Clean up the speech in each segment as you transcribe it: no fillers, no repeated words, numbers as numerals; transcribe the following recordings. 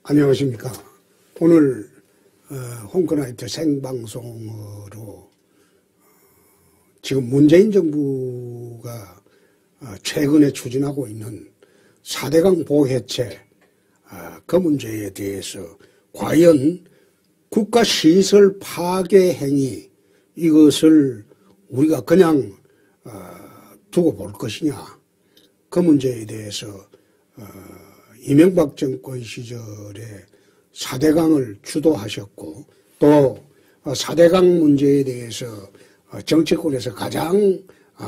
안녕하십니까. 오늘 홍크나이트 생방송으로 지금 문재인 정부가 최근에 추진하고 있는 4대강 보해체 그 문제에 대해서 과연 국가시설 파괴 행위 이것을 우리가 그냥 두고 볼 것이냐, 그 문제에 대해서 이명박 정권 시절에 4대강을 주도하셨고 또 4대강 문제에 대해서 정치권에서 가장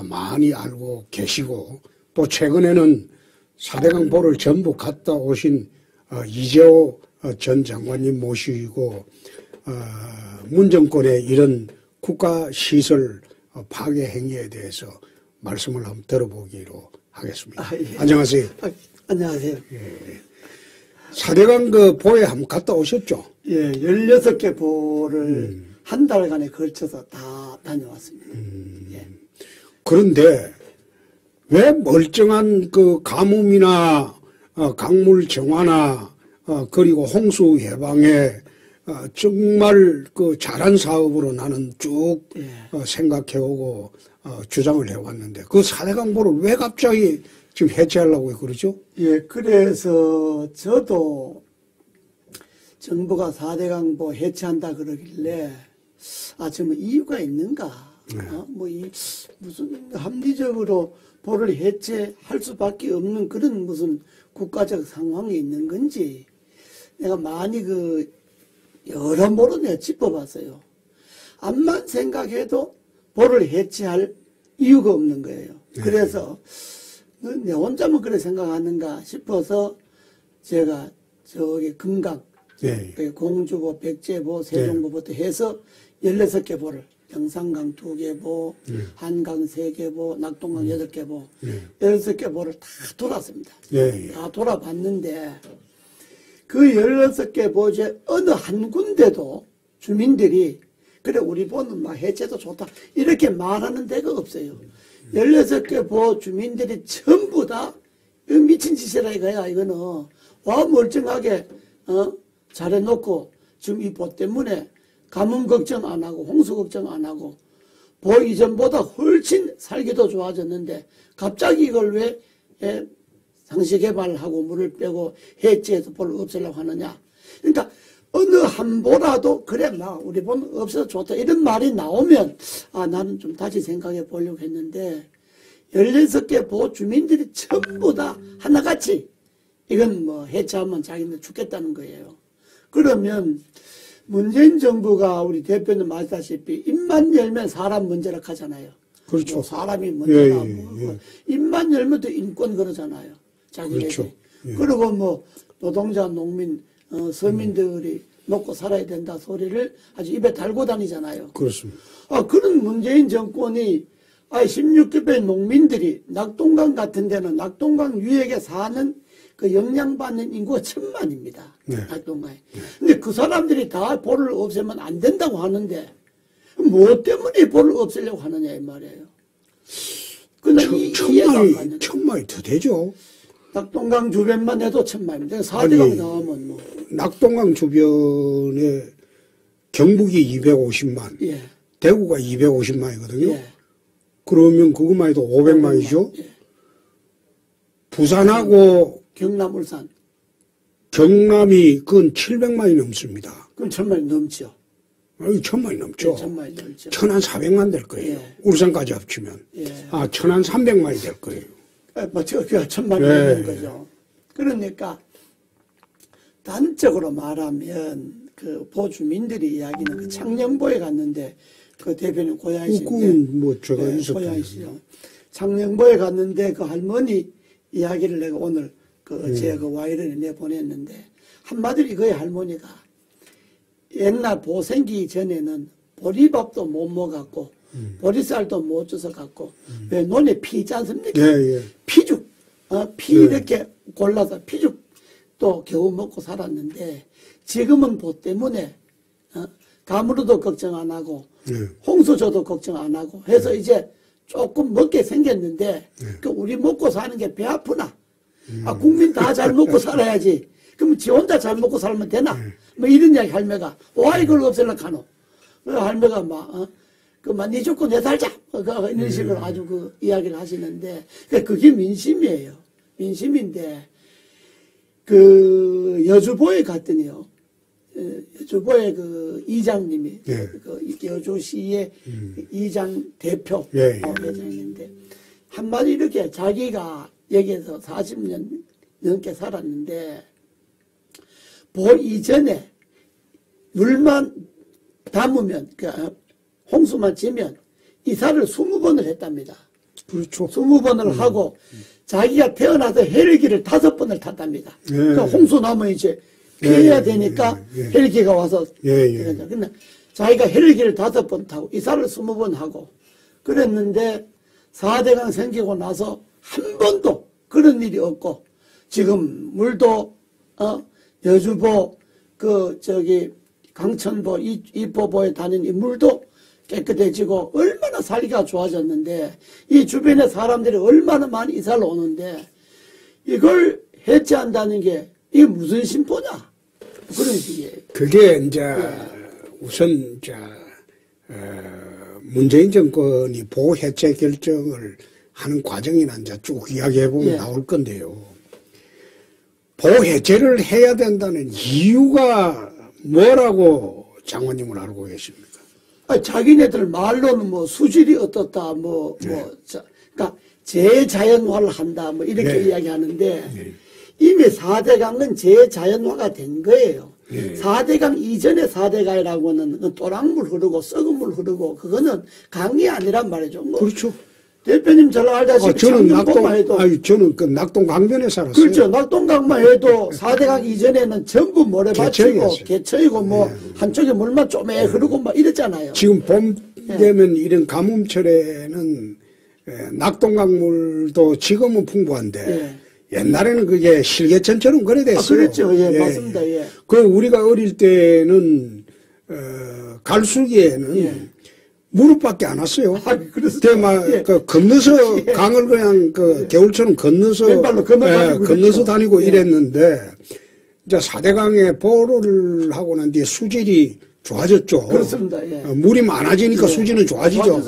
많이 알고 계시고 또 최근에는 4대강 보를 전부 갔다 오신 이재호 전 장관님 모시고 문정권의 이런 국가시설 파괴 행위에 대해서 말씀을 한번 들어보기로 하겠습니다. 예. 안녕하세요. 안녕하세요. 예. 4대강 그 보에 한번 갔다 오셨죠? 예, 16개 보를 한 달간에 걸쳐서 다 다녀왔습니다. 예. 그런데 왜 멀쩡한 그 가뭄이나 강물 정화나 그리고 홍수 예방에 정말 그 잘한 사업으로 나는 쭉 생각해오고 주장을 해왔는데 그 4대강 보를 왜 갑자기 지금 해체하려고 그러죠? 예, 그래서 저도 정부가 4대강 보 해체한다 그러길래 정말 이유가 있는가? 무슨 합리적으로 보를 해체할 수밖에 없는 그런 무슨 국가적 상황이 있는 건지 내가 많이 여러모로 내가 짚어봤어요. 암만 생각해도 보를 해체할 이유가 없는 거예요. 그래서 내 혼자만 그래 생각하는가 싶어서 제가 저기 금강, 공주보, 백제보, 세종보부터 해서 16개 보를 영산강 2개 보, 한강 3개 보, 낙동강 8개 보, 16개 보를 다 돌았습니다. 다 돌아봤는데 그 16개 보제 어느 한 군데도 주민들이 그래 우리 보는 막 해체도 좋다 이렇게 말하는 데가 없어요. 16개 보 주민들이 전부 다 미친 짓이라 이거야. 이거는 와 멀쩡하게 잘해놓고 지금 이 보 때문에 가뭄 걱정 안 하고 홍수 걱정 안 하고 보 이전보다 훨씬 살기도 좋아졌는데 갑자기 이걸 왜 상시개발하고 물을 빼고 해체해서 보를 없애려고 하느냐. 그러니까 어느 한 보라도 그래 막 우리 보면 없어서 좋다 이런 말이 나오면 나는 좀 다시 생각해 보려고 했는데 16개 보 주민들이 전부 다 하나같이 이건 뭐 해체하면 자기는 죽겠다는 거예요. 그러면 문재인 정부가 우리 대표님 말했다시피 입만 열면 사람 문제라 하잖아요. 그렇죠. 뭐 사람이 문제다. 입만 열면 또 인권 그러잖아요. 자기네들이. 그렇죠. 그리고 뭐 노동자, 농민, 서민들이 먹고 살아야 된다 소리를 아주 입에 달고 다니잖아요. 그렇습니다. 그런 문재인 정권이 16개 농민들이 낙동강 같은 데는 낙동강 위에 사는 그 영향받는 인구가 1000만입니다. 낙동강에. 근데 그 사람들이 다 보를 없애면 안 된다고 하는데 뭐 때문에 보를 없애려고 하느냐 이 말이에요. 천만이 더 되죠. 낙동강 주변만 해도 1000만입니다. 4대강 나오면 뭐. 낙동강 주변에 경북이 250만, 대구가 250만이거든요. 그러면 그것만 해도 500만이죠. 부산하고 경남, 울산. 경남이 그건 700만이 넘습니다. 그럼 1000만이 넘죠. 1000만이 넘죠. 1000만이 넘죠. 1400만 될 거예요. 울산까지 합치면. 1300만이 될 거예요. 그가 1000만이 되는 거죠. 그러니까 단적으로 말하면 그 보주민들이 이야기는 그 창녕보에 갔는데 그 대표님 고향이신데 뭐 제가 고향이시죠. 창녕보에 갔는데 그 할머니 이야기를 내가 오늘 제가 그 와이런에 내보냈는데 한마디로 이거의 할머니가 옛날 보 생기기 전에는 보리밥도 못 먹었고 보리쌀도 못 주워 갖고 왜 논에 피 있지 않습니까? 피죽 피 이렇게 골라서 피죽 또 겨우 먹고 살았는데 지금은 보 때문에 가물어도 걱정 안 하고 홍수저도 걱정 안 하고 해서 이제 조금 먹게 생겼는데 그 우리 먹고 사는 게 배 아프나? 국민 다 잘 먹고 살아야지. 그럼 지 혼자 잘 먹고 살면 되나? 뭐 이런 이야기 할매가. 와, 이걸 없애려고 하노. 할매가 막, 니 죽고 내 살자. 이런 식으로 아주 이야기를 하시는데, 그게 민심이에요. 민심인데, 여주보에 갔더니요. 여주보의 이장님이, 예. 여주시의 이장 대표 예. 회장인데, 한마디 이렇게 자기가 여기에서 40년 넘게 살았는데, 보 이전에 물만 담으면, 홍수만 지면 이사를 20번을 했답니다. 그렇죠. 20번을 하고 자기가 태어나서 헬기를 5번을 탔답니다. 예. 그러니까 홍수 나면 이제 피해야 되니까 헬기가 와서 근데 자기가 헬기를 5번 타고 이사를 20번 하고 그랬는데 4대강 생기고 나서 한 번도 그런 일이 없고 지금 물도 여주보 강천보 이포보에 다니는 이 물도 깨끗해지고 얼마나 살기가 좋아졌는데 이 주변에 사람들이 얼마나 많이 이사를 오는데 이걸 해체한다는 게 이게 무슨 심보냐 그런 식이에요. 그게 이제 우선 이제 문재인 정권이 보호 해체 결정을 하는 과정이나 이제 쭉 이야기해 보면 나올 건데요. 보호 해체를 해야 된다는 이유가 뭐라고 장관님은 알고 계십니까? 자기네들 말로는 뭐 수질이 어떻다, 그러니까 재자연화를 한다, 뭐 이렇게 이야기하는데 이미 4대강은 재자연화가 된 거예요. 4대강 이전에 4대강이라고는 또랑물 흐르고 썩은 물 흐르고 그거는 강이 아니란 말이죠. 그렇죠. 대표님 잘 알다시피 저는 저는 낙동 강변에 살았어요. 그렇죠. 낙동강만 해도 4대강 이전에는 전부 모래밭이고 개천이고 뭐 한쪽에 물만 쪼매 흐르고 막 이랬잖아요. 지금 봄 되면 이런 가뭄철에는 낙동강물도 지금은 풍부한데 옛날에는 그게 실개천처럼 그래 됐어요. 그렇죠. 맞습니다. 우리가 어릴 때는 갈수기에는 무릎밖에 안 왔어요. 건너서 강을 그냥 겨울처럼 건너서 건너서 다니고 이랬는데 이제 4대강에 보호를 하고 난 뒤에 수질이 좋아졌죠. 그렇습니다. 물이 많아지니까 수질은 좋아지죠.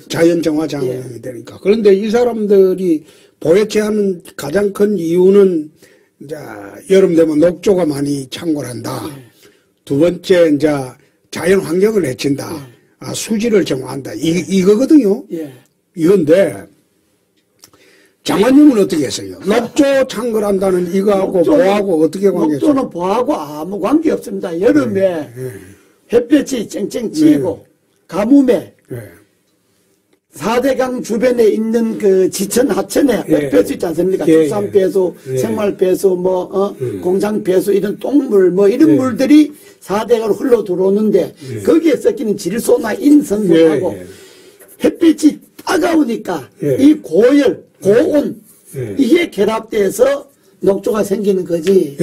자연 정화 작용이 되니까. 그런데 이 사람들이 보해체하는 가장 큰 이유는 이제 여름 되면 녹조가 많이 창궐한다. 두 번째 이제 자연 환경을 해친다. 수질을 정화한다. 이거거든요. 이건데, 장관님은 어떻게 했어요? 녹조 창궐한다는 이거하고 보하고 어떻게 관계죠? 녹조는 보하고 아무 관계 없습니다. 여름에 햇볕이 쨍쨍 찌고, 가뭄에 4대강 주변에 있는 지천, 하천에 배수 있지 않습니까? 축산 배수, 생활 배수, 공장 배수, 이런 똥물, 이런 물들이 4대강으로 흘러 들어오는데, 거기에 섞이는 질소나 인성분하고, 햇빛이 따가우니까, 이 고열, 고온, 이게 결합돼서 녹조가 생기는 거지.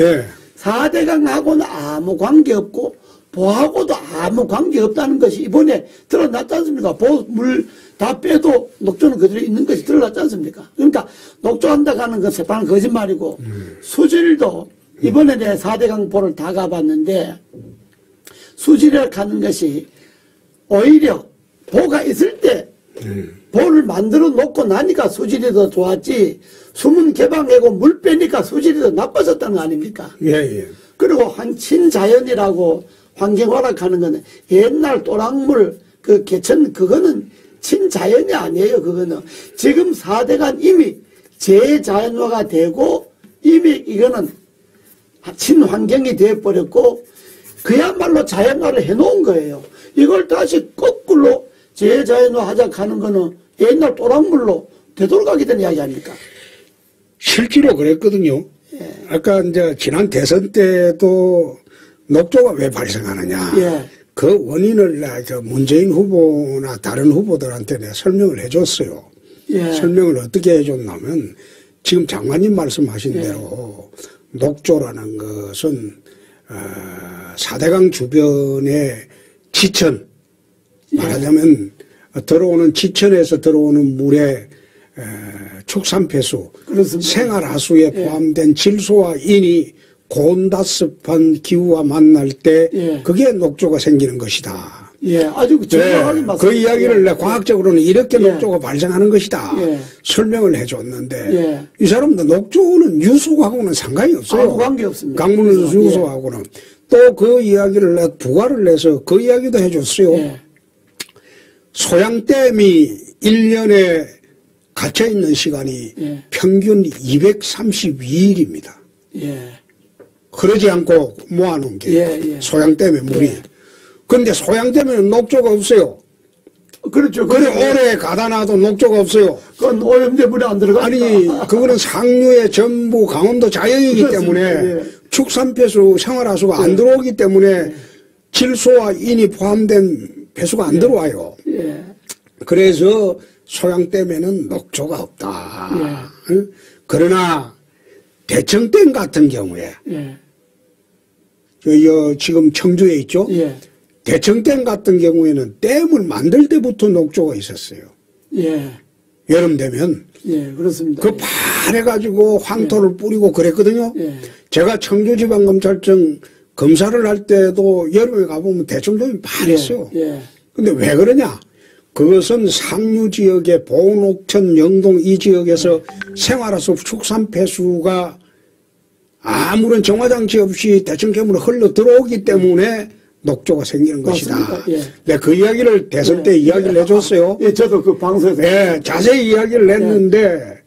4대강하고는 아무 관계 없고, 보하고도 아무 관계 없다는 것이 이번에 드러났지 않습니까? 물 다 빼도 녹조는 그대로 있는 것이 드러났지 않습니까? 그러니까 녹조한다고 하는 건 새파란 거짓말이고 수질도 이번에 내가 4대강 보를 다 가봤는데 수질을 가는 것이 오히려 보가 있을 때 보를 만들어 놓고 나니까 수질이 더 좋았지 수문 개방하고 물 빼니까 수질이 더 나빠졌다는 거 아닙니까? 그리고 친자연이라고 환경활약하는 거는 옛날 또랑물 개천 그거는 친자연이 아니에요. 그거는 지금 4대강 이미 재자연화가 되고 이미 이거는 친환경이 되어버렸고 그야말로 자연화를 해놓은 거예요. 이걸 다시 거꾸로 재자연화 하자 하는 거는 옛날 또랑물로 되돌아가게 된 이야기 아닙니까? 실제로 그랬거든요. 아까 이제 지난 대선 때도 녹조가 왜 발생하느냐. 그 원인을 문재인 후보나 다른 후보들한테 내가 설명을 해줬어요. 설명을 어떻게 해줬냐면 지금 장관님 말씀하신 대로 녹조라는 것은 4대강 주변의 지천 말하자면 들어오는 지천에서 들어오는 물의 축산폐수 생활하수에 포함된 질소와 인이 고온다습한 기후와 만날 때 예. 그게 녹조가 생기는 것이다. 예, 아주 정확하게 맞습니다. 그 이야기를 예. 내 과학적으로는 이렇게 예. 녹조가 발생하는 것이다. 예. 설명을 해줬는데 예. 이 사람도 녹조는 유속하고는 상관이 없어요. 아무 관계 없습니다. 강물 그래서, 유속하고는. 또 그 이야기를 내가 부과를 해서 그 이야기도 해줬어요. 예. 소양댐이 1년에 갇혀있는 시간이 예. 평균 232일입니다. 예. 흐르지 않고 모아놓은 게 예, 예. 소양댐의 물이. 예. 근데 소양댐에는 녹조가 없어요. 그렇죠. 그래 오래 가다 놔도 녹조가 없어요. 그건 오염돼 물이 안 들어가. 아니 그거는 상류의 전부 강원도 자연이기 때문에 예. 축산폐수 생활하수가 안 들어오기 때문에 질소와 인이 포함된 배수가 안 들어와요. 예. 그래서 소양댐에는 녹조가 없다. 응? 그러나 대청댐 같은 경우에 예. 지금 청주에 있죠. 예. 대청댐 같은 경우에는 댐을 만들 때부터 녹조가 있었어요. 예. 여름 되면 예. 그렇습니다. 그 파래가지고 황토를 뿌리고 그랬거든요. 예. 제가 청주지방검찰청 검사를 할 때도 여름에 가보면 대청댐이 파랬어요. 예. 근데 왜 그러냐? 그것은 상류 지역의 보옥천, 영동 이 지역에서 생활하수 축산폐수가 아무런 정화장치 없이 대청댐으로 흘러 들어오기 때문에 녹조가 생기는 것이다. 예. 내가 그 이야기를 대선 때 이야기를 해줬어요. 예, 저도 그 방송에서. 네, 자세히 이야기를 했는데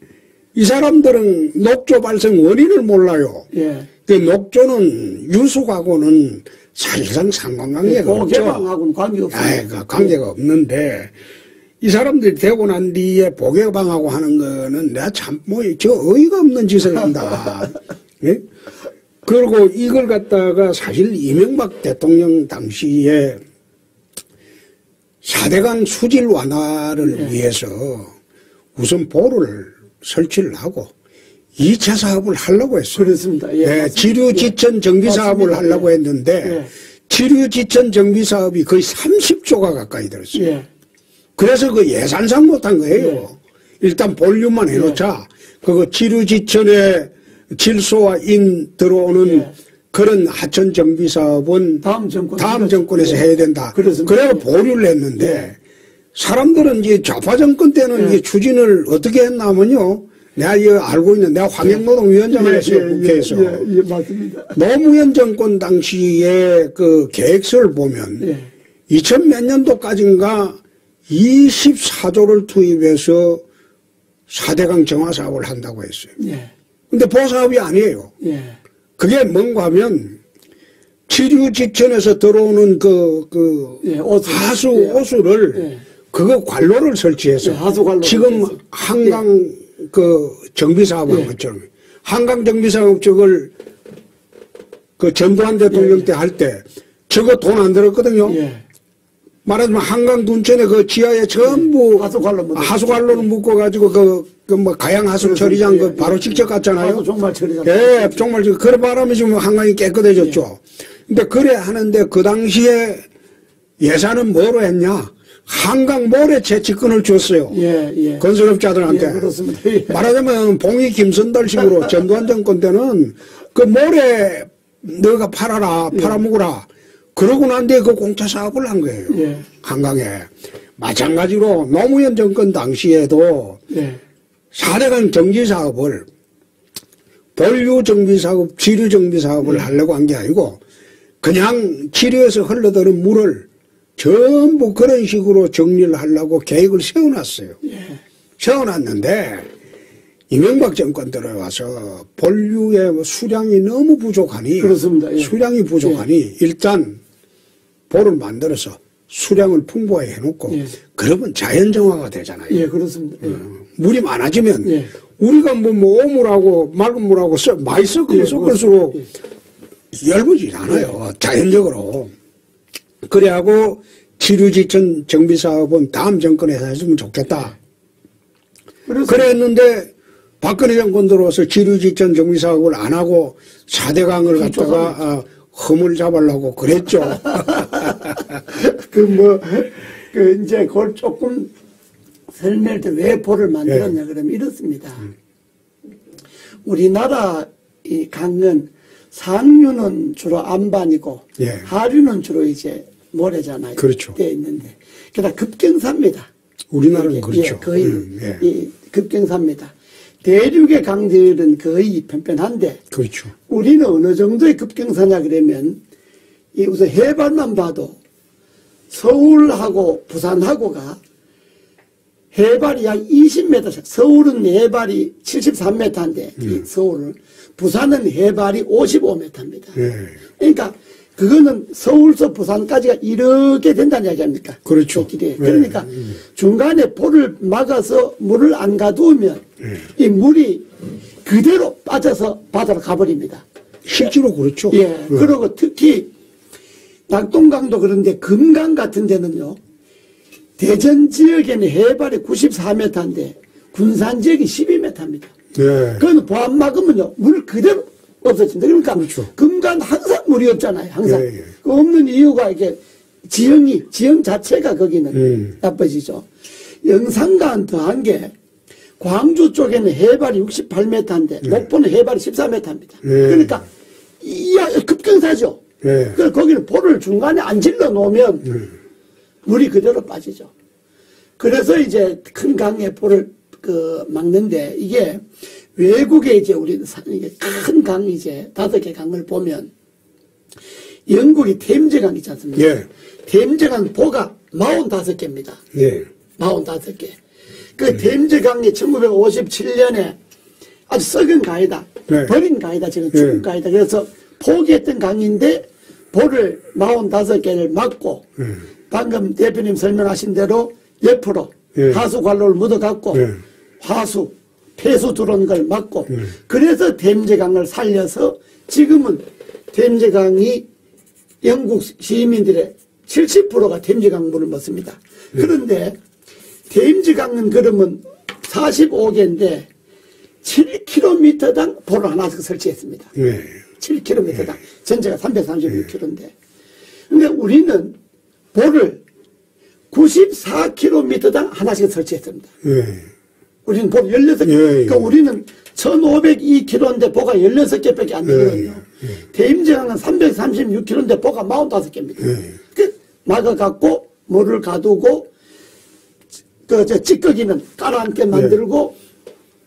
이 사람들은 녹조 발생 원인을 몰라요. 예. 그 녹조는 유속하고는 사실상 상관관계가 없죠. 보개방하고는 관계없어요. 그 관계가 없는데 이 사람들이 되고 난 뒤에 보개방하고 하는 거는 내가 참 저 어이가 없는 짓을 한다. 예? 그리고 이걸 갖다가 사실 이명박 대통령 당시에 4대강 수질 완화를 위해서 우선 보를 설치를 하고 2차 사업을 하려고 했어요. 그렇습니다. 예, 지류지천 정비 사업을 하려고 했는데 지류지천 정비 사업이 거의 30조가 가까이 들었어요. 예. 그래서 그 예산상 못한 거예요. 일단 볼륨만 해놓자. 그거 지류지천에 질소와 인 들어오는 그런 하천 정비 사업은 다음 정권에서 해야 된다. 그래서 보류를 했는데 사람들은 이제 좌파 정권 때는 이제 추진을 어떻게 했냐면요. 내가 이거 알고 있는 내가 환경노동위원장을 했어요. 국회에서. 맞습니다. 노무현 정권 당시에 그 계획서를 보면 2000 몇 년도까지인가 24조를 투입해서 4대강 정화 사업을 한다고 했어요. 근데 보사업이 아니에요. 그게 뭔가 하면 지류지천에서 들어오는 오수를 그거 관로를 설치해서 지금 한강 정비사업을 것처럼 한강 정비사업 쪽을 그 전두환 대통령 때 할 때 저거 돈 안 들었거든요. 말하자면 한강 둔천에 그 지하에 전부 하수관로를 묶어가지고 뭐 가양 하수 처리장 그 바로 직접 갔잖아요. 종말 처리장. 예, 종말 그래 바람에 지금 한강이 깨끗해졌죠. 근데 그래 하는데 그 당시에 예산은 뭐로 했냐? 한강 모래 채취권을 줬어요. 건설업자들한테. 그렇습니다. 말하자면 봉이 김선달식으로 전두환 정권 때는 그 모래 너가 팔아먹으라. 그러고 난 뒤에 그 공차 사업을 한 거예요. 한강에. 마찬가지로 노무현 정권 당시에도 4대강 정지 사업을 본류 정비 사업, 지류 정비 사업을 하려고 한 게 아니고 그냥 지류에서 흘러드는 물을 전부 그런 식으로 정리를 하려고 계획을 세워놨어요. 세워놨는데 이명박 정권 들어와서 본류의 수량이 너무 부족하니 그렇습니다. 수량이 부족하니 일단 보를 만들어서 수량을 풍부하게 해놓고 그러면 자연정화가 되잖아요. 그렇습니다. 물이 많아지면 우리가 뭐 오물하고 맑은 물하고 많이 섞을수록 얇아지지 않아요. 자연적으로. 그래하고 지류지천 정비사업은 다음 정권에서 했으면 좋겠다. 그랬는데 박근혜 정권 들어와서 지류지천 정비사업을 안 하고 4대강을 갖다가 흠을 잡으려고 그랬죠. 이제 그걸 조금 설명할 때 왜 보를 만들었냐 그러면 이렇습니다. 우리나라 이 강은 상류는 주로 안반이고 예. 하류는 주로 이제 모래잖아요. 그렇죠. 돼 있는데 게다가 급경사입니다. 우리나라는 예, 그렇죠. 거의 예. 이 급경사입니다. 대륙의 강들은 거의 편편한데 그렇죠. 우리는 어느 정도의 급경사냐 그러면 이 우선 해발만 봐도 서울하고 부산하고가 해발이 약 20m, 서울은 해발이 73m인데 서울은 부산은 해발이 55m입니다. 예. 그러니까 그거는 서울서 부산까지가 이렇게 된다는 이야기 아닙니까? 그렇죠. 길이. 그러니까 중간에 볼을 막아서 물을 안 가두면 이 물이 그대로 빠져서 바다로 가버립니다. 실제로 그렇죠. 예. 그리고 특히 낙동강도 그런데 금강 같은 데는요. 대전 지역에는 해발이 94m인데 군산 지역이 12m입니다. 예. 그건 보안 막으면요. 물 그대로 없어진다. 그러니까 그렇죠. 금강 항상 물이 없잖아요. 항상. 예, 예. 그 없는 이유가 이게 지형 자체가 거기는 나빠지죠. 영산강 더한 게 광주 쪽에는 해발이 68m인데 목포는 해발이 14m입니다. 그러니까 이 급경사죠. 예. 그래서 거기는 볼을 중간에 안 질러 놓으면 물이 그대로 빠지죠. 그래서 이제 큰 강에 볼을 막는데 이게 외국에 이제 우리 이게 큰 강 이제 5개 강을 보면 영국이 템즈강 있지 않습니까? 예. 템즈강 보가 45개입니다. 예. 45개. 그 템즈강이 1957년에 아주 썩은 강이다. 네. 버린 강이다. 지금 죽은 강이다. 그래서 포기했던 강인데 볼을 45개를 막고 방금 대표님 설명하신 대로 옆으로 하수 관로를 묻어갖고 화수, 폐수 들어오는 걸 막고 그래서 템즈강을 살려서 지금은 템즈강이 영국 시민들의 70%가 템즈강 물을 먹습니다. 그런데 템즈강은 그러면 45개인데 7km당 볼을 하나씩 설치했습니다. 7km당 전체가 336km인데 근데 우리는 볼을 94km당 하나씩 설치했습니다. 우리는 볼 16개. 그러니까 우리는 1502km인데 보가 16개밖에 안 되거든요. 템즈강은 336km인데 보가 45개입니다. 그 막아갖고 물을 가두고 찌꺼기는 깔아앉게 만들고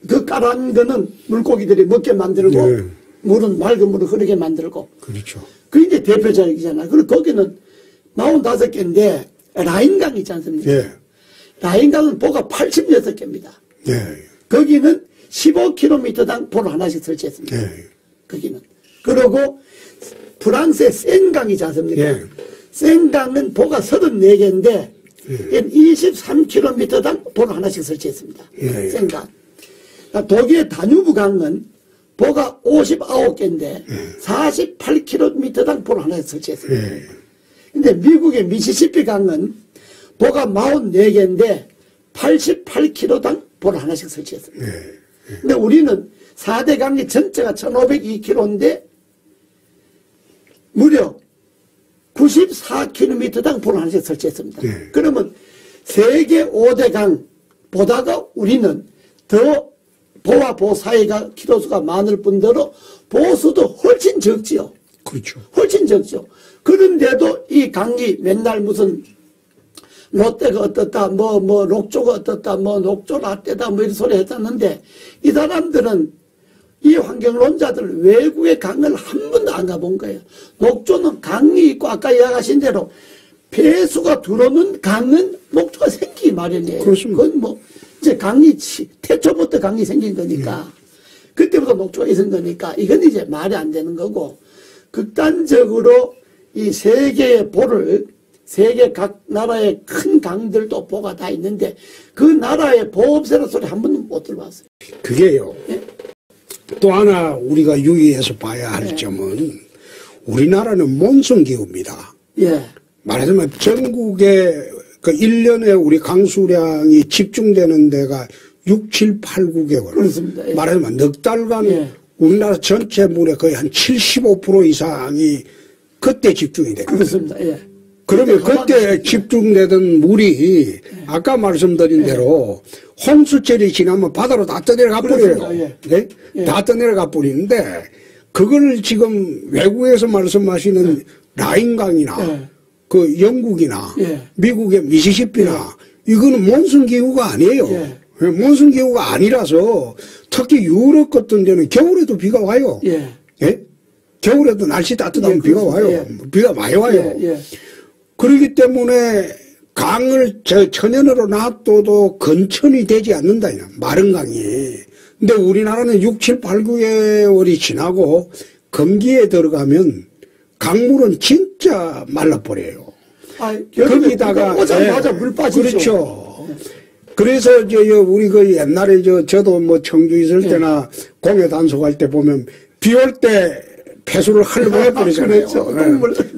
그 깔아앉은 거는 물고기들이 먹게 만들고 물은 맑은 물을 흐르게 만들고 그렇죠. 그게 이제 대표적이잖아요. 그리고 거기는 45개인데 라인강 있지 않습니까? 라인강은 보가 86개입니다. 거기는 15km당 볼 하나씩 설치했습니다. 거기는. 그리고 프랑스의 센강이지 않습니까? 센강은 보가 34개인데 23km당 볼 하나씩 설치했습니다. 센강. 독일의 다뉴브강은 보가 59개인데 48km당 볼 하나씩 설치했습니다. 근데 미국의 미시시피 강은 보가 44개인데 88km당 볼 하나씩 설치했습니다. 근데 우리는 4대 강이 전체가 1502km인데 무려 94km당 볼 하나씩 설치했습니다. 그러면 세계 5대 강보다가 우리는 더 보와 보 사이가 키로수가 많을 뿐더러 보수도 훨씬 적지요. 그렇죠. 훨씬 적죠. 그런데도 이 강이 맨날 무슨 롯데가 어떻다, 녹조가 어떻다, 녹조 라떼다, 이런 소리 했었는데, 이 사람들은, 이 환경론자들 외국의 강을 한 번도 안 가본 거예요. 녹조는 강이 있고, 아까 이야기하신 대로, 폐수가 들어오는 강은 녹조가 생기기 마련이에요. 그렇습니다. 그건 이제 강이, 태초부터 강이 생긴 거니까, 그때부터 녹조가 있은 거니까, 이건 이제 말이 안 되는 거고, 극단적으로 이 세계의 보를 세계 각 나라의 큰 강들도 보가 다 있는데 그 나라의 보 없애는 소리 한 번도 못 들어봤어요. 그게요. 또 하나 우리가 유의해서 봐야 할 점은 우리나라는 몬순기후입니다. 말하자면 전국에 그 1년에 우리 강수량이 집중되는 데가 6, 7, 8, 9개월. 그렇습니다. 말하자면 넉 달간 우리나라 전체 물의 거의 한 75% 이상이 그때 집중이 됩니다. 그렇습니다. 그러면 그때 집중되던 물이 아까 말씀드린 대로 홍수철이 지나면 바다로 다 떠내려가 버려요. 다 떠내려가 버리는데 그걸 지금 외국에서 말씀하시는 라인강이나 그 영국이나 미국의 미시시피나 이거는 몬순 기후가 아니에요. 몬순 기후가 아니라서 특히 유럽 같은 데는 겨울에도 비가 와요. 예? 겨울에도 날씨 따뜻하면 비가 와요. 비가 많이 와요. 그렇기 때문에 강을 천연으로 놔둬도 건천이 되지 않는다. 마른 강이. 근데 우리나라는 6, 7, 8, 9개월이 지나고 건기에 들어가면 강물은 진짜 말라버려요. 거기다가 오자마자 물 빠지죠. 그렇죠. 그래서 우리 그 옛날에 저도 뭐 청주 있을 때나 공예 단속할 때 보면 비 올 때 폐수를 흘러보내 버리잖아요. 그렇죠.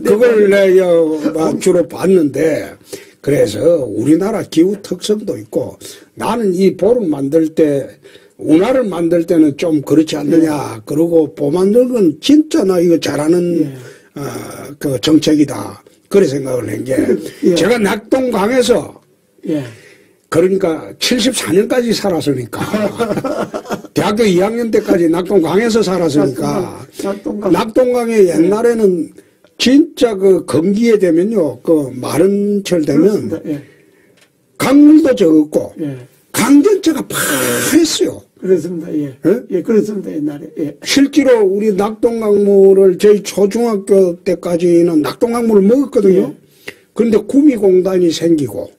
그걸 내가 주로 봤는데 그래서 우리나라 기후 특성도 있고 나는 이 볼을 만들 때 운하를 만들 때는 좀 그렇지 않느냐. 그러고 보 만드는 건 진짜 나 이거 잘하는 그 정책이다. 그래 생각을 한 게 제가 낙동강에서 그러니까 74년까지 살았으니까 대학교 2학년 때까지 낙동강에서 살았으니까 낙동강에 옛날에는 진짜 그 건기에 되면요 그 마른 철 되면 강물도 적었고 강전체가 파했어요. 그렇습니다. 그렇습니다. 옛날에. 실제로 우리 낙동강물을 저희 초중학교 때까지는 낙동강물을 먹었거든요. 그런데 구미공단이 생기고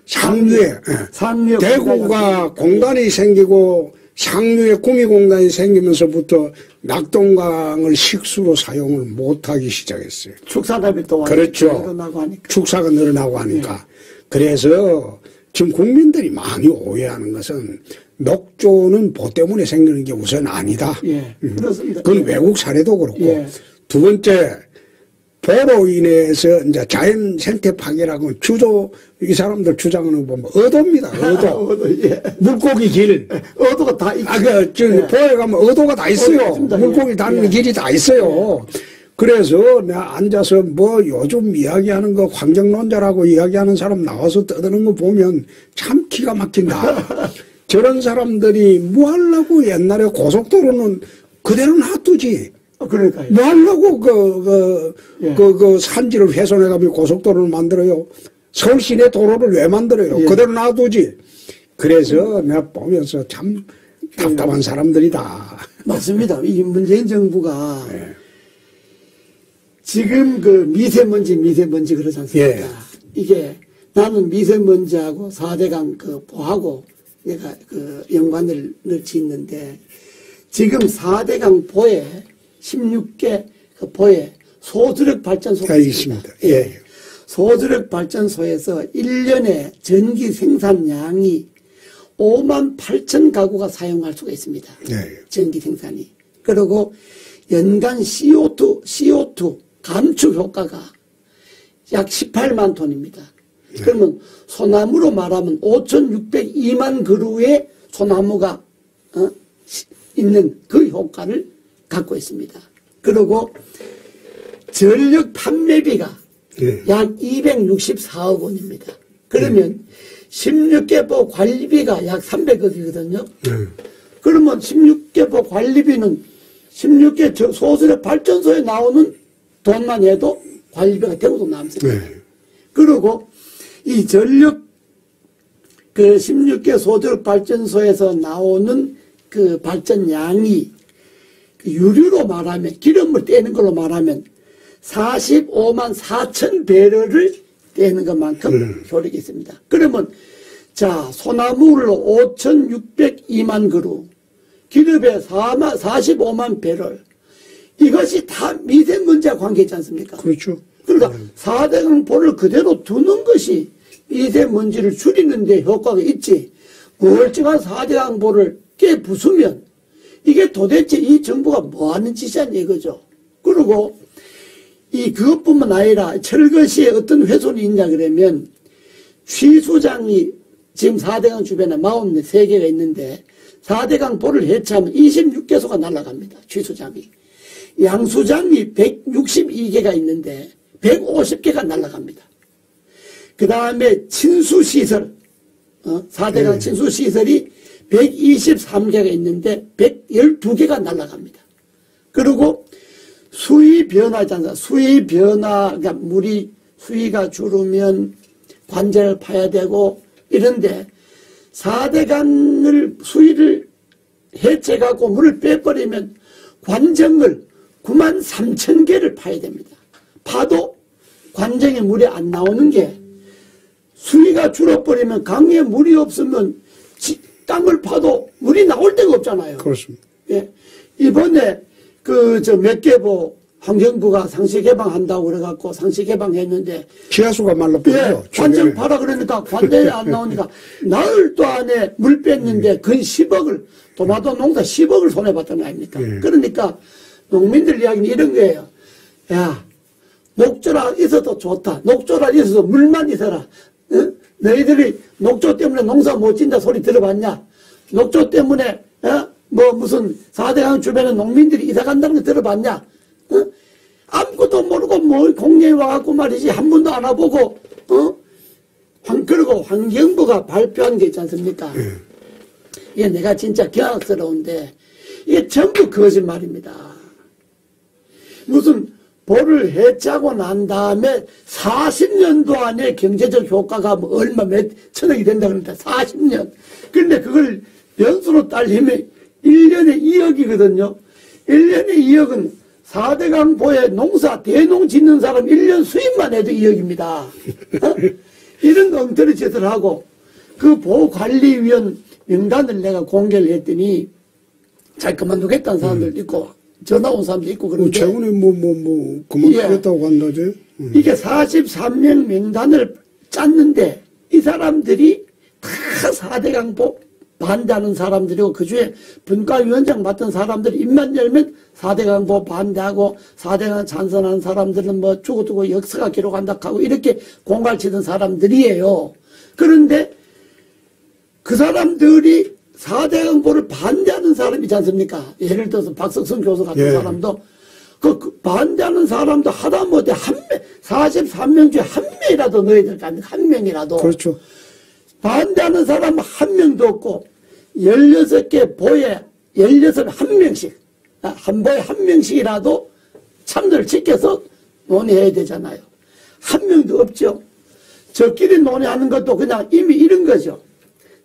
상류에 대구가 공단이 생기고 상류에 구미공단이 생기면서부터 낙동강을 식수로 사용을 못하기 시작했어요. 축사답이 또 그렇죠. 늘어나고 하니까. 축사가 늘어나고 하니까. 그래서 지금 국민들이 많이 오해하는 것은 녹조는 보 때문에 생기는 게 우선 아니다. 그렇습니다. 그건 외국 사례도 그렇고. 두 번째, 보로 인해서 이제 자연 생태 파괴라고 이 사람들 주장하는 거 보면 어도입니다. 어도. 물고기 길. 어도가 다 있죠. 보에 가면 어도가 다 있어요. 물고기 다니는 길이 다 있어요. 그래서 내가 앉아서 뭐 요즘 이야기하는 거 환경론자라고 이야기하는 사람 나와서 떠드는 거 보면 참 기가 막힌다. 저런 사람들이 뭐 하려고 옛날에 고속도로는 그대로 놔두지. 그러니까요. 뭐 하려고 그 산지를 훼손해가지고 고속도로를 만들어요. 서울 시내 도로를 왜 만들어요? 그대로 놔두지. 그래서 내가 보면서 참 답답한 사람들이다. 맞습니다. 이 문재인 정부가 지금 그 미세먼지 그러지 않습니까? 이게 나는 미세먼지하고 4대강 그 보하고 내가 그 연관을 짓는데 지금 4대강 보에 16개 그 보에 소주력 발전소가 있습니다. 소주력 발전소에서 1년에 전기 생산량이 5만 8천 가구가 사용할 수가 있습니다. 전기 생산이. 그리고 연간 CO2 감축 효과가 약 18만 톤입니다. 그러면 소나무로 말하면 5,602만 그루의 소나무가 있는 그 효과를 갖고 있습니다. 그리고 전력 판매비가 약 264억 원입니다. 그러면 16개보 관리비가 약 300억이거든요. 그러면 16개보 관리비는 16개 소수력 발전소에 나오는 돈만 해도 관리비가 되고도 남습니다. 그리고 이 전력 그 16개 소수력 발전소에서 나오는 그 발전량이 유류로 말하면 기름을 떼는 걸로 말하면 45만 4천 배럴을 떼는 것만큼 효력이 있습니다. 그러면 자 소나무로 5,602만 그루 기름에 45만 배럴 이것이 다 미세먼지와 관계있지 않습니까? 그렇죠. 그러니까 4대강 보를 그대로 두는 것이 미세먼지를 줄이는 데 효과가 있지 멀쩡한 4대강 보를 깨부수면 이게 도대체 이 정부가 뭐하는 짓이냐 이거죠. 그리고 그것뿐만 아니라 철거시에 어떤 훼손이 있냐 그러면 취수장이 지금 4대강 주변에 43개가 있는데 4대강 보를 해체하면 26개소가 날아갑니다. 취수장이. 양수장이 162개가 있는데 150개가 날아갑니다. 그 다음에 친수시설 4대강 친수시설이 123개가 있는데 112개가 날아갑니다. 그리고 수위 변화지 않습니까? 수위 변화, 그러니까 물이 수위가 줄으면 관절을 파야 되고 이런데 4대강을 수위를 해체하고 물을 빼버리면 관정을 93,000개를 파야 됩니다. 파도 관정에 물이 안 나오는 게 수위가 줄어버리면 강에 물이 없으면 땅을 파도 물이 나올 데가 없잖아요. 그렇습니다. 예. 이번에 몇 개보 환경부가 상시 개방한다고 그래갖고 상시 개방했는데 지하수가 말라버려요. 예, 관정 파라 그러니까 관정이 안 나오니까 나흘도 안에 물 뺐는데 근 10억을 토마토 농사 10억을 손해봤던 거 아닙니까? 그러니까 농민들 이야기는 이런 거예요. 야, 녹조라 있어도 좋다. 녹조라 있어도 물만 있어라. 어? 너희들이 녹조 때문에 농사 못 짓는다 소리 들어봤냐? 녹조 때문에 무슨 4대강 주변에 농민들이 이사 간다는 거 들어봤냐? 어? 아무것도 모르고 뭐 공연에 와갖고 말이지 한 번도 안 와보고 그리고 환경부가 발표한 게 있지 않습니까? 이게 내가 진짜 경악스러운데 이게 전부 거짓말입니다. 무슨 보를 해체하고 난 다음에 40년도 안에 경제적 효과가 뭐 얼마 몇 천억이 된다 그러는데 40년. 그런데 그걸 연수로 따지면 1년에 2억이거든요. 1년에 2억은 4대강 보에 농사 대농 짓는 사람 1년 수입만 해도 2억입니다. 이런 엉터리 짓을 하고 그 보관리위원 명단을 내가 공개를 했더니 잘 그만두겠다는 사람들도 있고 전화 온 사람도 있고 그런데 최근에 그만두겠다고 한다지. 이게 43명 명단을 짰는데 이 사람들이 다 4대강 보 반대하는 사람들이고 그중에 분과위원장 맡은 사람들이 입만 열면 4대강 보 반대하고 4대강 찬성하는 사람들은 뭐 죽어두고 역사가 기록한다 하고 이렇게 공갈 치던 사람들이에요. 그런데 그 사람들이 4대강 보를 반대하는 사람이지 않습니까? 예를 들어서 박석선 교수 같은 사람도 그 반대하는 사람도 하다못해 43명 중에 한 명이라도 넣어야 될 거 아닙니까? 한 명이라도. 그렇죠. 반대하는 사람 한 명도 없고 16개 보에 16한 명씩 한 보에 한 명씩이라도 참들을 지켜서 논의해야 되잖아요. 한 명도 없죠. 저끼리 논의하는 것도 그냥 이미 이런 거죠.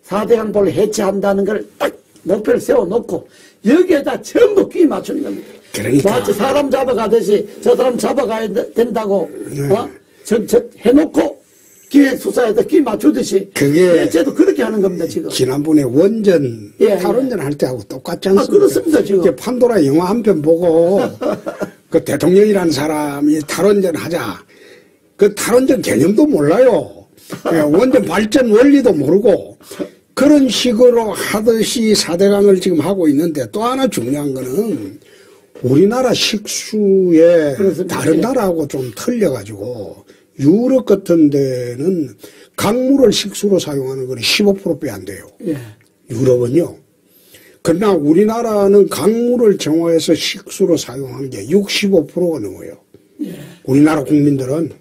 4대강 보를 해체한다는 걸 딱 목표를 세워놓고 여기에다 전부 끼 맞추는 겁니다. 그러니까 마치 사람 잡아가듯이 저 사람 잡아가야 된다고 해놓고 기획수사에다 끼 맞추듯이 그게 쟤도 그렇게 하는 겁니다 지금. 지난번에 탈원전 할 때하고 똑같지 않습니까? 그렇습니다 지금. 판도라 영화 한 편 보고 그 대통령이라는 사람이 탈원전 하자. 그 탈원전 개념도 몰라요. 원전 발전 원리도 모르고 그런 식으로 하듯이 4대강을 지금 하고 있는데 또 하나 중요한 거는 우리나라 식수에 그렇습니다. 다른 나라하고 좀 틀려가지고 유럽 같은 데는 강물을 식수로 사용하는 건 15%밖에 안 돼요. 예. 유럽은요. 그러나 우리나라는 강물을 정화해서 식수로 사용하는 게 65%가 넘어요. 예. 우리나라 국민들은.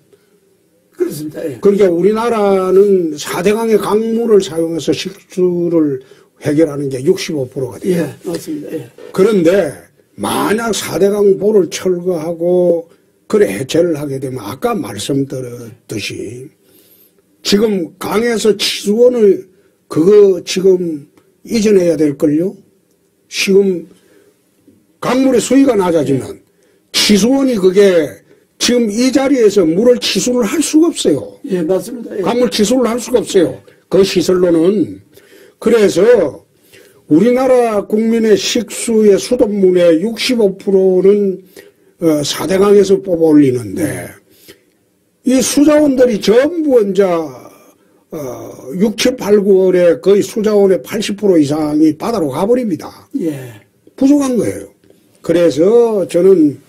그렇습니다. 예. 그러니까 우리나라는 4대강의 강물을 사용해서 식수를 해결하는 게 65%가 돼요. 예, 맞습니다. 예. 그런데 만약 4대강 보를 철거하고 그래 해체를 하게 되면 아까 말씀드렸듯이 지금 강에서 치수원을 그거 지금 이전해야 될걸요? 지금 강물의 수위가 낮아지면 치수원이 그게 지금 이 자리에서 물을 치수를 할 수가 없어요. 예, 맞습니다. 예. 강물 치수를 할 수가 없어요. 그 시설로는. 그래서 우리나라 국민의 식수의 수돗물의 65%는 4대강에서 뽑아 올리는데 이 수자원들이 전부 이제 6, 7, 8, 9월에 거의 수자원의 80% 이상이 바다로 가버립니다. 예. 부족한 거예요. 그래서 저는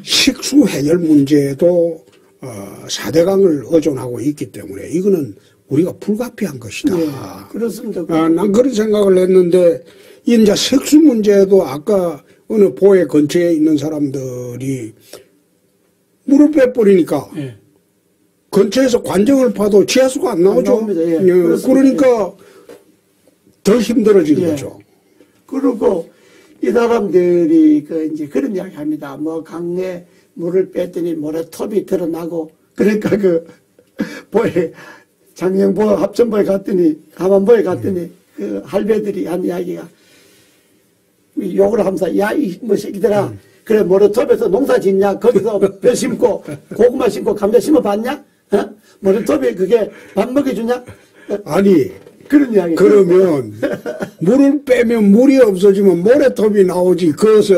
식수 해결 문제도 4대강을 의존하고 있기 때문에 이거는 우리가 불가피한 것이다. 예, 그렇습니다. 난 그런 생각을 했는데 이제 sek수 문제도 아까 어느 보해 근처에 있는 사람들이 물을 빼버리니까 예. 근처에서 관정을 파도 지하수가 안 나오죠. 안 나옵니다. 예. 그러니까 더 힘들어진 예. 거죠. 그리고 이 사람들이 이제 그런 이야기 합니다. 뭐 강에 물을 뺐더니 모래톱이 드러나고, 그러니까 장영보 합천보에 갔더니, 함안보에 갔더니, 할배들이 한 이야기가, 욕을 하면서, 야, 뭐 새끼들아, 그래, 모래톱에서 농사 짓냐? 거기서 벼 심고, 고구마 심고, 감자 심어봤냐? 어? 모래톱이 그게 밥 먹여주냐? 아니, 그런 이야기. 그러면 물을 빼면 물이 없어지면 모래톱이 나오지. 그래서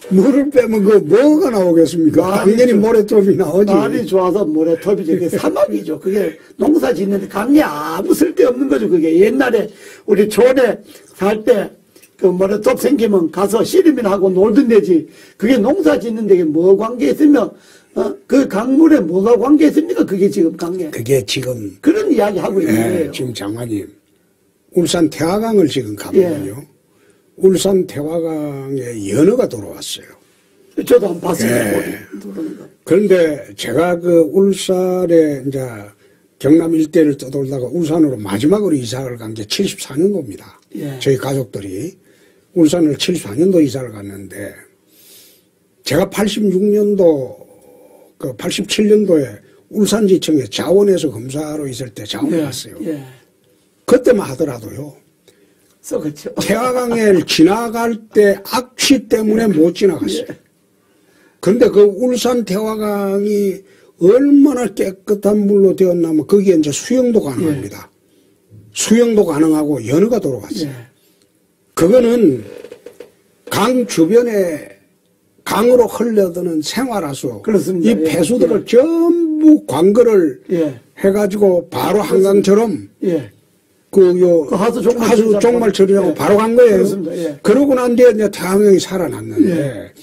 물을 빼면 그 뭐가 나오겠습니까? 당연히 모래톱이 나오지. 날이 좋아서 모래톱이죠. 그게 사막이죠. 그게 농사 짓는데 강에 아무 쓸데없는 거죠. 그게 옛날에 우리 촌에 살 때 그 모래톱 생기면 가서 씨름이나 하고 놀던 데지. 그게 농사 짓는데 뭐 관계 있으면 그 강물에 뭐가 관계 있습니까? 그게 지금 강에. 그게 지금 그런 이야기 하고 있는 거예요. 지금 장관님 울산 태화강을 지금 가보면요. 울산 태화강에 연어가 들어왔어요. 저도 한번 봤습니다. 그런데 제가 그 울산에 이제 경남 일대를 떠돌다가 울산으로 마지막으로 이사를 간 게 74년도입니다. 저희 가족들이 울산을 74년도 이사를 갔는데 제가 86년도 87년도에 울산지청에 자원에서 검사로 있을 때 자원에 갔어요. 그때만 하더라도요. 그렇죠. 태화강을 지나갈 때 악취 때문에 못 지나갔어요. 그런데 그 울산 태화강이 얼마나 깨끗한 물로 되었냐면 거기에 이제 수영도 가능합니다. 수영도 가능하고 연어가 들어왔어요. 그거는 강 주변에 강으로 흘러드는 생활하수 그렇습니다. 이 폐수들을 전부 관거를 해가지고 바로 한강처럼 하수 종말 처리하고 바로 간 거예요. 그러고 난 뒤에 이제 태화강이 살아났는데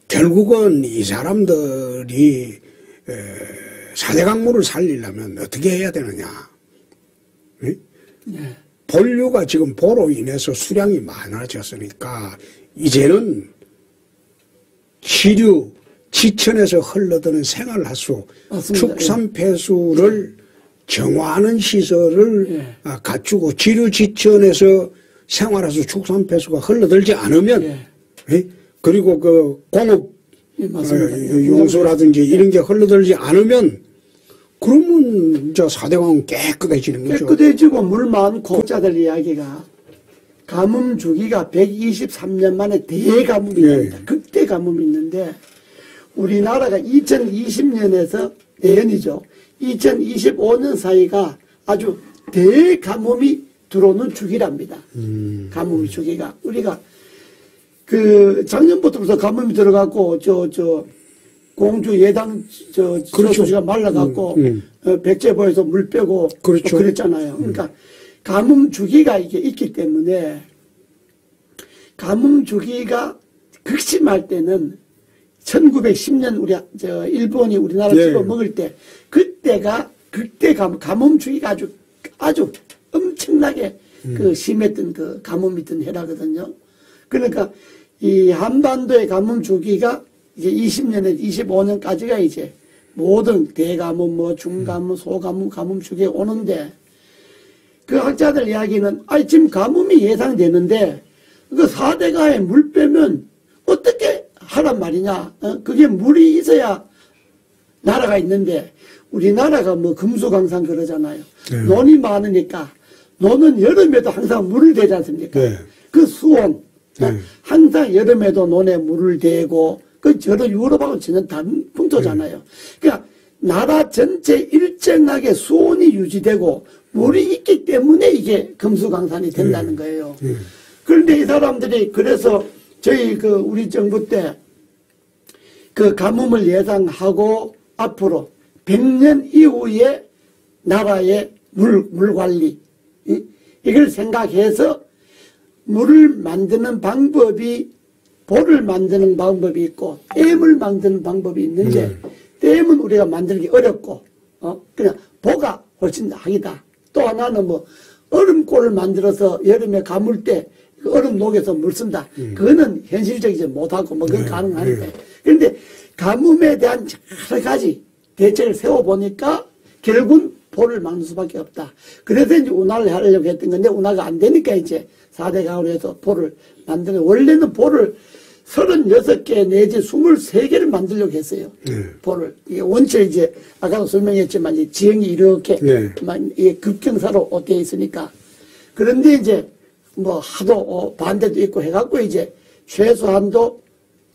결국은 이 사람들이 4대 강물을 살리려면 어떻게 해야 되느냐. 본류가 지금 보로 인해서 수량이 많아졌으니까 이제는 지류, 지천에서 흘러드는 생활하수, 축산폐수를 정화하는 시설을 갖추고 지류, 지천에서 생활하수, 축산폐수가 흘러들지 않으면 그리고 그 공업 용소라든지 이런 게 흘러들지 않으면 그러면 이제 4대강은 깨끗해지는 거죠. 깨끗해지고 물 많고 자들 이야기가 가뭄 주기가 123년 만에 대가뭄이 있습니다. 극대 가뭄이 있는데 우리나라가 2020년에서 내년이죠. 2025년 사이가 아주 대가뭄이 들어오는 주기랍니다. 가뭄 주기가 우리가 작년부터부터 가뭄이 들어갔고 공주 예당 저수지가 말라갖고 백제보에서 물 빼고 그랬잖아요. 그러니까 가뭄 주기가 이게 있기 때문에 가뭄 주기가 극심할 때는 1910년 일본이 우리나라 집어먹을 때 그때가 극대 가뭄 주기가 아주 엄청나게 심했던 그 가뭄이던 해라거든요. 그러니까 이 한반도의 가뭄 주기가 이제 20년에서 25년까지가 이제 모든 대가뭄, 중가뭄, 소가뭄, 가뭄 주기에 오는데 그 학자들 이야기는 지금 가뭄이 예상되는데 그 4대가에 물 빼면 어떻게 하란 말이냐. 그게 물이 있어야 나라가 있는데 우리나라가 금수강산 그러잖아요. 논이 많으니까 논은 여름에도 항상 물을 대지 않습니까? 그 수온 항상 여름에도 논에 물을 대고 저도 유럽하고 전혀 다른 풍토잖아요. 그러니까 나라 전체 일정하게 수온이 유지되고 물이 있기 때문에 이게 금수강산이 된다는 거예요. 그런데 이 사람들이 그래서 저희 우리 정부 때 가뭄을 예상하고 앞으로 100년 이후에 나라의 물 관리 이걸 생각해서 물을 만드는 방법이 볼을 만드는 방법이 있고 댐을 만드는 방법이 있는데 댐은 우리가 만들기 어렵고 그냥 보가 훨씬 나기다. 또 하나는 얼음골을 만들어서 여름에 가물 때 얼음 녹여서 물 쓴다. 그거는 현실적이지 못하고 그건 가능한데 그런데 가뭄에 대한 여러 가지 대책을 세워보니까 결국은 포를 막는 수밖에 없다. 그래서 이제 운하를 하려고 했던 건데 운하가 안 되니까 이제 4대 강으로 해서 포를 만드는, 원래는 포를 36개 내지 23개를 만들려고 했어요. 포를. 이게 원체 이제 아까도 설명했지만 이제 지형이 이렇게 이게 급경사로 되어 있으니까. 그런데 이제 뭐 하도 반대도 있고 해갖고 이제 최소한도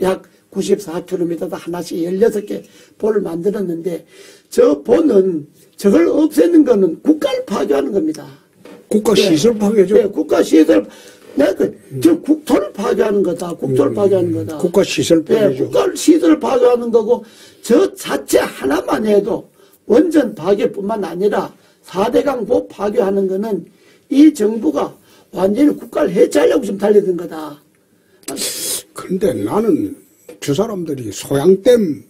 약 94km 하나씩 16개 포를 만들었는데 저 포는 저걸 없애는 거는 국가를 파괴하는 겁니다. 국가시설 파괴죠. 네, 국가시설. 저 국토를 파괴하는 거다. 국토를 파괴하는 거다. 국가시설 파괴죠. 네, 국가시설을 파괴하는 거고 저 자체 하나만 해도 원전 파괴뿐만 아니라 4대강 보 파괴하는 거는 이 정부가 완전히 국가를 해체하려고 지금 달려든 거다. 그런데 나는 저 사람들이 소양댐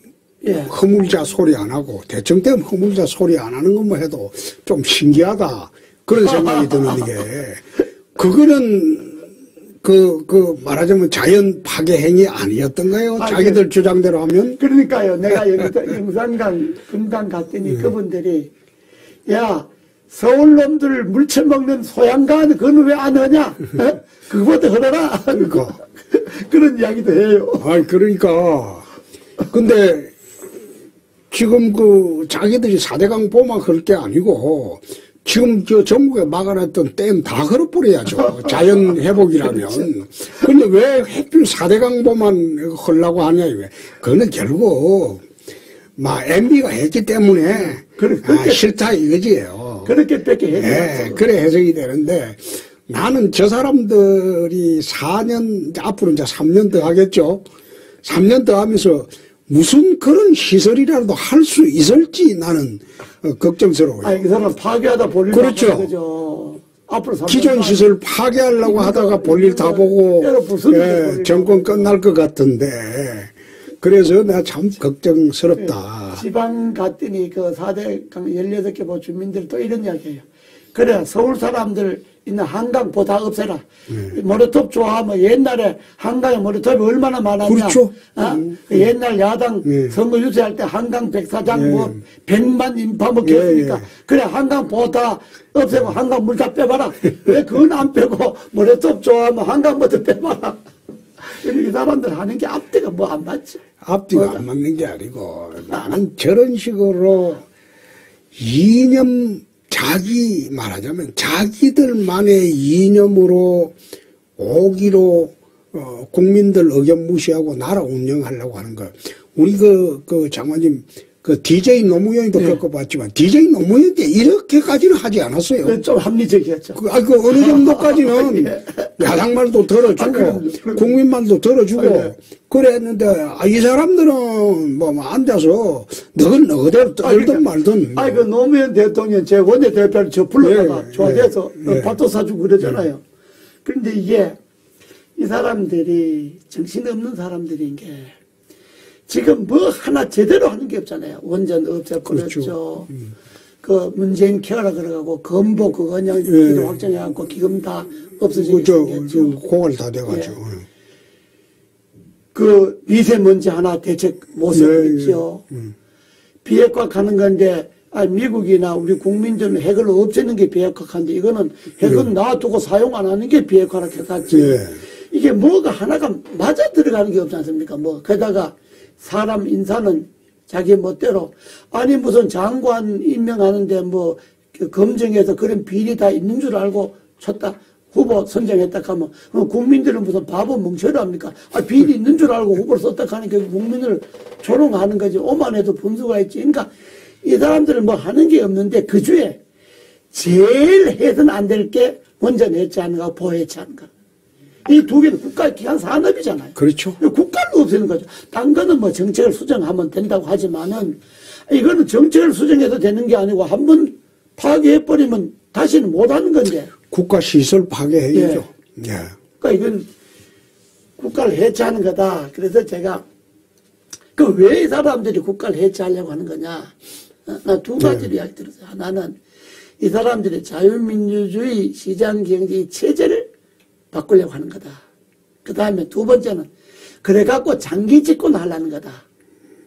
허물자 소리 안 하고 대청댐 허물자 소리 안 하는 것만 해도 좀 신기하다. 그런 생각이 드는 게 그거는 말하자면 자연 파괴 행위 아니었던가요? 자기들 주장대로 하면? 그러니까요. 내가 여기서 영산강, 금강 갔더니 그분들이, 야, 서울 놈들 물쳐 먹는 소양강, 그건 왜 안 하냐? 그거부터 하라. 그러니까. 그런 이야기도 해요. 그러니까. 근데, 지금 자기들이 4대강 보만 그럴 게 아니고, 지금 전국에 막아놨던 댐 다 걸어버려야죠. 자연 회복이라면. 근데 왜 하필 4대강 보만 하려고 하냐, 왜. 그거는 결국, MB가 했기 때문에, 싫다 이거지요. 그렇게밖에 해야 그래 해석이 되는데, 나는 저 사람들이 4년, 앞으로 이제 3년 더 하겠죠. 3년 더 하면서 무슨 그런 시설이라도 할 수 있을지 나는 걱정스러워요. 아니, 그 사람 파괴하다 볼일 그렇죠. 거죠. 앞으로 기존 시설 파괴하려고 하다가 볼일 다 보고 정권 끝날 것 같은데 그래서 내가 참 걱정스럽다. 지방 갔더니 그 4대 강 16개 보 주민들 또 이런 이야기해요. 그래 서울 사람들 있는 한강 보다 없애라. 모래톱 좋아하면 옛날에 한강에 모래톱이 얼마나 많았냐. 그렇죠. 그 옛날 야당 선거 유세할 때 한강 백사장 뭐 100만 인파 뭐 했으니까 그래 한강 보다 없애고 한강 물 다 빼봐라. 왜 그건 안 빼고 모래톱 좋아하면 한강부터 빼봐라. 이 사람들 하는 게 앞뒤가 뭐 안 맞지. 앞뒤가 안 맞는 게 아니고 나는 저런 식으로 이념 말하자면 자기들만의 이념으로 오기로 국민들 의견 무시하고 나라 운영하려고 하는 거. 우리 장관님 DJ 노무현도 겪어봤지만 DJ 노무현도 이렇게까지는 하지 않았어요. 좀 합리적이었죠. 어느 정도까지는 야당 말도 들어주고 국민 말도 들어주고 그랬는데 이 사람들은 뭐 앉아서 너희대로 떨든 말든. 그 노무현 대통령 제 원내대표를 저 불러다가 초대해서 밥도 사주고 그러잖아요. 그런데 이게 이 사람들이 정신없는 사람들인 게 지금 뭐 하나 제대로 하는 게 없잖아요. 원전 없애버렸죠. 그렇죠. 그 문재인 케어라 그래가고 건보 그냥 확정해갖고 기금 다 없어지게 생겼죠. 고갈 다 돼가죠. 그 미세먼지 하나 대책 못 쓰겠죠. 비핵화 가는 건데 미국이나 우리 국민들은 핵을 없애는 게 비핵화인데 이거는 핵은 놔두고 사용 안 하는 게 비핵화라 해갔지. 이게 뭐가 하나가 맞아 들어가는 게 없지 않습니까? 게다가 사람 인사는 자기 멋대로 무슨 장관 임명하는데 그 검증해서 그런 비리 다 있는 줄 알고 쳤다 후보 선정했다 하면 국민들은 무슨 바보 멍청이랍니까? 비리 있는 줄 알고 후보를 썼다 하니까 국민을 조롱하는 거지. 오만해도 분수가 있지. 그러니까 이 사람들은 하는 게 없는데 그 주에 제일 해서는 안 될 게 원전 해체하는가 보해체하는가. 이 두 개는 국가 기관 산업이잖아요. 그렇죠. 국가를 없애는 거죠. 딴 거는 정책을 수정하면 된다고 하지만은 이거는 정책을 수정해도 되는 게 아니고 한번 파괴해버리면 다시는 못 하는 건데. 국가 시설 파괴 행위죠. 그러니까 이건 국가를 해체하는 거다. 그래서 제가 왜 이 사람들이 국가를 해체하려고 하는 거냐. 나 두 가지를 이야기 들었어요. 하나는 이 사람들이 자유민주주의 시장경제 체제를 바꾸려고 하는 거다. 그 다음에 두 번째는 그래갖고 장기 집권하려는 거다.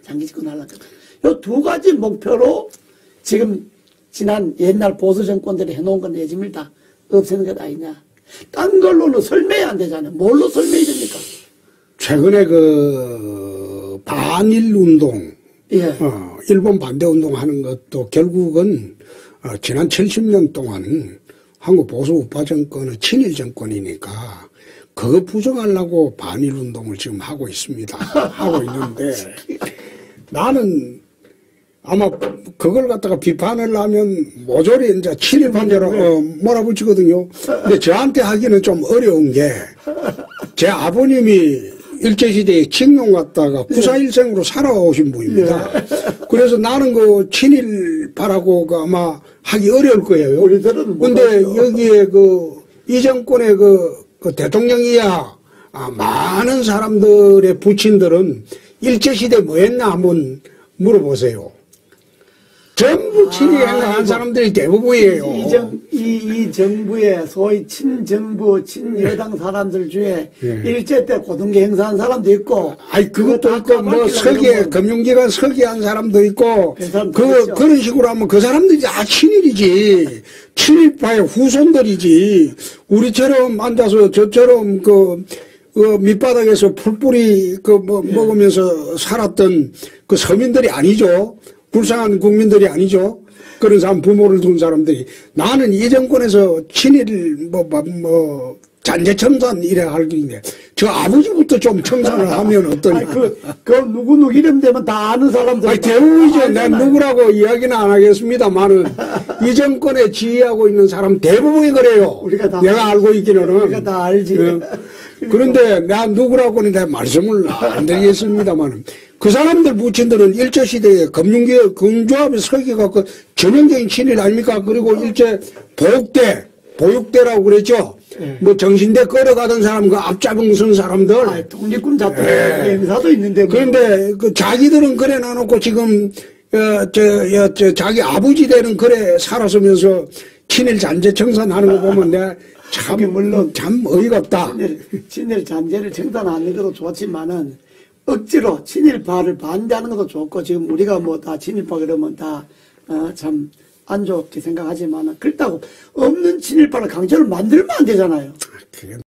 장기 집권하려는 거다. 이 두 가지 목표로 지금 지난 옛날 보수 정권들이 해놓은 건 내짐을 다 없애는 것 아니냐. 딴 걸로는 설명이 안 되잖아요. 뭘로 설명이 됩니까? 최근에 그 반일 운동, 예. 일본 반대 운동 하는 것도 결국은 지난 70년 동안 한국 보수 우파 정권은 친일 정권이니까 그거 부정하려고 반일 운동을 지금 하고 있습니다. 하고 있는데 나는 아마 그걸 갖다가 비판을 하면 모조리 이제 친일 반대로 몰아붙이거든요. 근데 저한테 하기는 좀 어려운 게 제 아버님이 일제시대에 칙령 갔다가 941생으로 살아오신 분입니다. 그래서 나는 그 친일파라고 그 아마 하기 어려울 거예요. 근데 여기에 이 정권의 그 대통령 이하 많은 사람들의 부친들은 일제시대 뭐 했나 한번 물어보세요. 전부 친일 행동한 사람들이 대부분이에요. 이 정부의 소위 친정부, 친여당 사람들 중에 일제 때 고등계 행사한 사람도 있고. 아니, 그것도 있고, 뭐, 금융기관 설계한 사람도 있고, 그런 식으로 하면 그 사람들이 다 친일이지. 친일파의 후손들이지. 우리처럼 앉아서 저처럼 밑바닥에서 풀뿌리 먹으면서 살았던 그 서민들이 아니죠. 불쌍한 국민들이 아니죠. 그런 사람, 부모를 둔 사람들이. 나는 이 정권에서 친일, 잔재청산 이래 할 건데, 저 아버지부터 좀 청산을 하면 어떠냐. 누구 이름 되면 다 아는 사람들. 아니, 대부분이죠. 내가 누구라고 이야기는 안 하겠습니다만은, 이 정권에 지휘하고 있는 사람 대부분이 그래요. 내가 알고 있기는. 우리가 다 알지. 그런데 내가 누구라고는 내가 말씀을 안 드리겠습니다만은, 그 사람들 부친들은 일제시대에 금융조합의 설계가 전형적인 친일 아닙니까? 그리고 일제 보육대라고 그랬죠? 뭐 정신대 끌어가던 사람, 그 앞잡은 선 사람들. 독립군 잡던 행사도 있는데. 그런데 자기들은 그래 놔놓고 지금, 자기 아버지 되는 그래 살아서면서 친일 잔재 청산하는 거 보면 내가 참 어이가 없다. 친일 잔재를 청산하는 것도 좋지만은, 억지로 친일파를 반대하는 것도 좋고, 지금 우리가 뭐 다 친일파 그러면 다, 참 안 좋게 생각하지만은, 그렇다고 없는 친일파를 강제로 만들면 안 되잖아요.